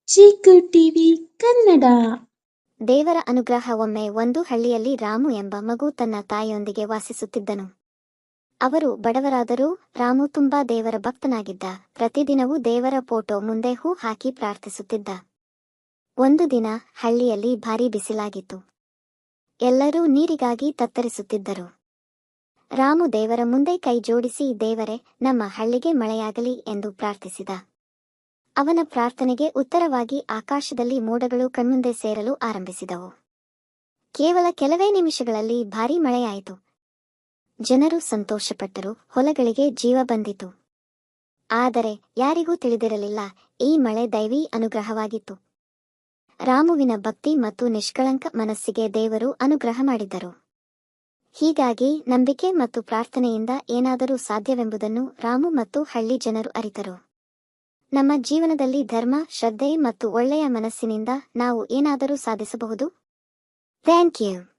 Chikoo TV Kannada. ದೇವರ ಅನುಗ್ರಹ. ಒಮ್ಮೆ ಒಂದು ಹಳ್ಳಿಯಲ್ಲಿ ರಾಮು ಎಂಬ ಮಗು ತನ್ನ ತಾಯಿಯೊಂದಿಗೆ ವಾಸಿಸುತ್ತಿದ್ದನು. ಅವರು ಬಡವರಾದರೂ ರಾಮು ತುಂಬಾ ದೇವರ ಭಕ್ತನಾಗಿದ್ದ. ಪ್ರತಿದಿನವೂ ದೇವರ ಫೋಟೋ ಮುಂದೆ ಹೂ ಹಾಕಿ ಪ್ರಾರ್ಥಿಸುತ್ತಿದ್ದ. ಒಂದು ದಿನ ಹಳ್ಳಿಯಲ್ಲಿ ಭಾರೀ ಬಿಸಿಲಾಗಿತ್ತು. ಎಲ್ಲರೂ ನೀರಿಗಾಗಿ ತತ್ತರಿಸುತ್ತಿದ್ದರು. ರಾಮು ದೇವರ ಮುಂದೆ ಕೈ ಜೋಡಿಸಿ, ದೇವರೇ, ನಮ್ಮ ಹಳ್ಳಿಗೆ ಮಳೆಯಾಗಲಿ ಎಂದು ಪ್ರಾರ್ಥಿಸಿದ. ಅವನ ಪ್ರಾರ್ಥನೆಗೆ ಉತ್ತರವಾಗಿ ಆಕಾಶದಲ್ಲಿ ಮೋಡಗಳು ಕಣ್ಮುಂದೆ ಸೇರಲು ಆರಂಭಿಸಿದವು. ಕೇವಲ ಕೆಲವೇ ನಿಮಿಷಗಳಲ್ಲಿ ಭಾರೀ ಮಳೆಯಾಯಿತು. ಜನರು ಸಂತೋಷಪಟ್ಟರು, ಹೊಲಗಳಿಗೆ ಜೀವ ಬಂದಿತು. ಆದರೆ ಯಾರಿಗೂ ತಿಳಿದಿರಲಿಲ್ಲ, ಈ ಮಳೆ ದೈವೀ ಅನುಗ್ರಹವಾಗಿತ್ತು. ರಾಮುವಿನ ಭಕ್ತಿ ಮತ್ತು ನಿಷ್ಕಳಂಕ ಮನಸ್ಸಿಗೆ ದೇವರು ಅನುಗ್ರಹ ಮಾಡಿದ್ದರು. ಹೀಗಾಗಿ ನಂಬಿಕೆ ಮತ್ತು ಪ್ರಾರ್ಥನೆಯಿಂದ ಏನಾದರೂ ಸಾಧ್ಯವೆಂಬುದನ್ನು ರಾಮು ಮತ್ತು ಹಳ್ಳಿ ಜನರು ಅರಿತರು. ನಮ್ಮ ಜೀವನದಲ್ಲಿ ಧರ್ಮ, ಶ್ರದ್ಧೆ ಮತ್ತು ಒಳ್ಳೆಯ ಮನಸ್ಸಿನಿಂದ ನಾವು ಏನಾದರೂ ಸಾಧಿಸಬಹುದು. Thank you.